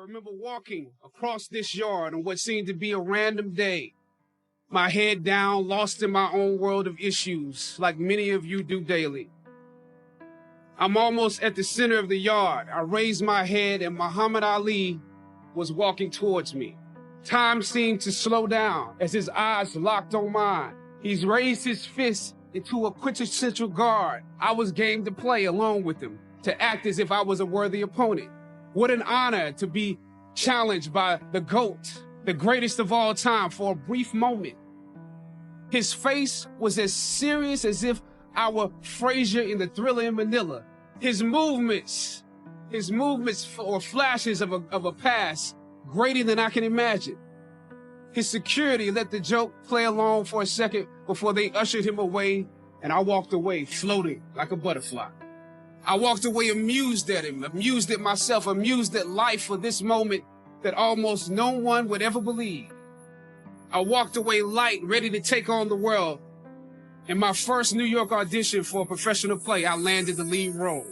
remember walking across this yard on what seemed to be a random day, my head down, lost in my own world of issues, like many of you do daily. I'm almost at the center of the yard. I raised my head and Muhammad Ali was walking towards me. Time seemed to slow down as his eyes locked on mine. He's raised his fist into a quintessential guard. I was game to play along with him, to act as if I was a worthy opponent. What an honor to be challenged by the GOAT, the greatest of all time, for a brief moment. His face was as serious as if I were Frazier in the Thriller in Manila. His movements or flashes of a past greater than I can imagine. His security let the joke play along for a second before they ushered him away, and I walked away floating like a butterfly. I walked away amused at him, amused at myself, amused at life for this moment that almost no one would ever believe. I walked away light, ready to take on the world. In my first New York audition for a professional play, I landed the lead role.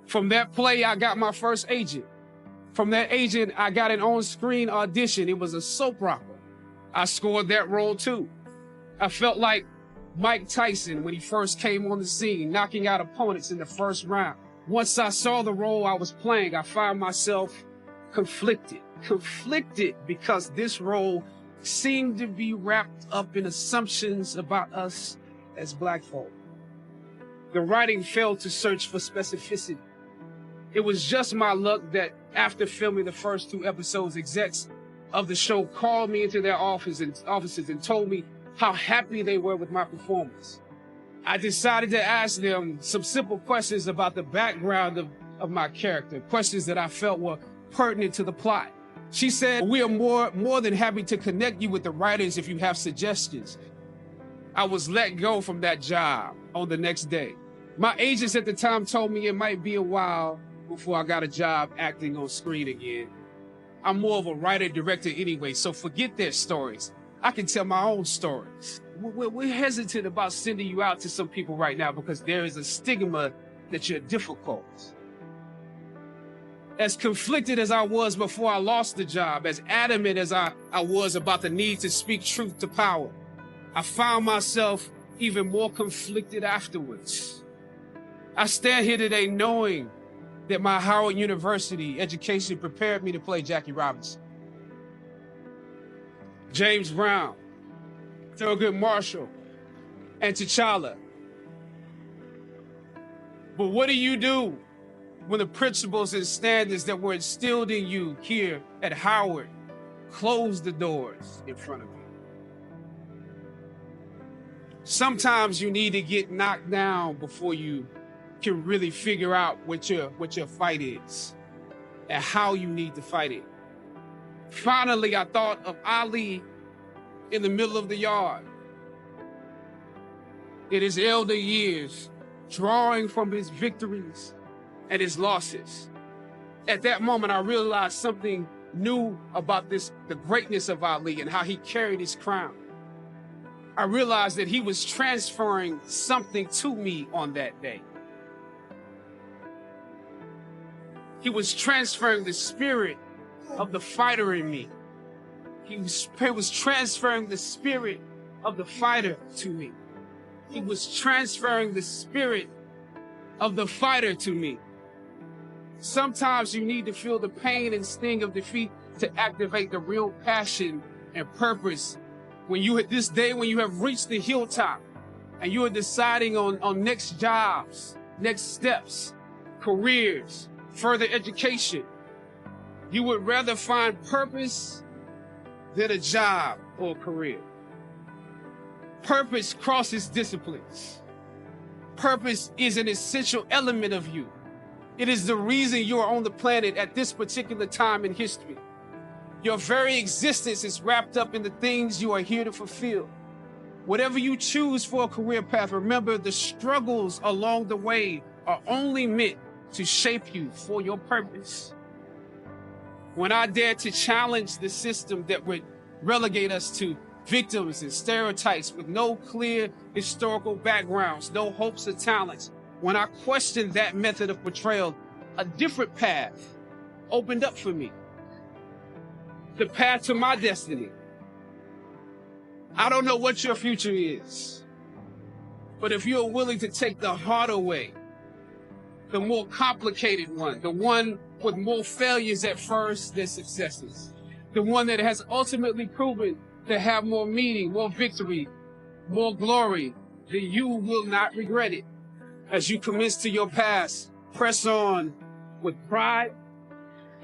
From that play, I got my first agent. From that agent, I got an on-screen audition. It was a soap opera. I scored that role too. I felt like Mike Tyson when he first came on the scene, knocking out opponents in the first round. Once I saw the role I was playing, I found myself conflicted because this role seemed to be wrapped up in assumptions about us as Black folk. The writing failed to search for specificity. It was just my luck that after filming the first 2 episodes, execs of the show called me into their offices and told me how happy they were with my performance. I decided to ask them some simple questions about the background of my character, questions that I felt were pertinent to the plot. She said, "We are more than happy to connect you with the writers if you have suggestions." I was let go from that job on the next day. My agents at the time told me it might be a while before I got a job acting on screen again. I'm more of a writer-director anyway, so forget their stories. I can tell my own stories. We're hesitant about sending you out to some people right now because there is a stigma that you're difficult. As conflicted as I was before I lost the job, as adamant as I was about the need to speak truth to power, I found myself even more conflicted afterwards. I stand here today knowing that my Howard University education prepared me to play Jackie Robinson, James Brown, Thurgood Marshall, and T'Challa. But what do you do when the principles and standards that were instilled in you here at Howard close the doors in front of you? Sometimes you need to get knocked down before you can really figure out what your fight is and how you need to fight it. Finally, I thought of Ali in the middle of the yard. In his elder years, drawing from his victories and his losses. At that moment, I realized something new about the greatness of Ali and how he carried his crown. I realized that he was transferring something to me on that day. He was transferring the spirit of the fighter in me. He was transferring the spirit of the fighter to me. He was transferring the spirit of the fighter to me. Sometimes you need to feel the pain and sting of defeat to activate the real passion and purpose. When you have reached the hilltop and you are deciding on next jobs, next steps, careers, further education, you would rather find purpose than a job or a career. Purpose crosses disciplines. Purpose is an essential element of you. It is the reason you are on the planet at this particular time in history. Your very existence is wrapped up in the things you are here to fulfill. Whatever you choose for a career path, remember the struggles along the way are only meant to shape you for your purpose. When I dared to challenge the system that would relegate us to victims and stereotypes with no clear historical backgrounds, no hopes or talents, when I questioned that method of portrayal, a different path opened up for me. The path to my destiny. I don't know what your future is, but if you're willing to take the harder way, the more complicated one, the one with more failures at first than successes, the one that has ultimately proven to have more meaning, more victory, more glory, then you will not regret it. As you commence to your past, press on with pride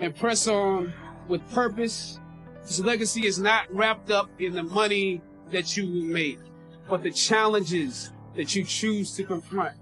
and press on with purpose. This legacy is not wrapped up in the money that you will make, but the challenges that you choose to confront.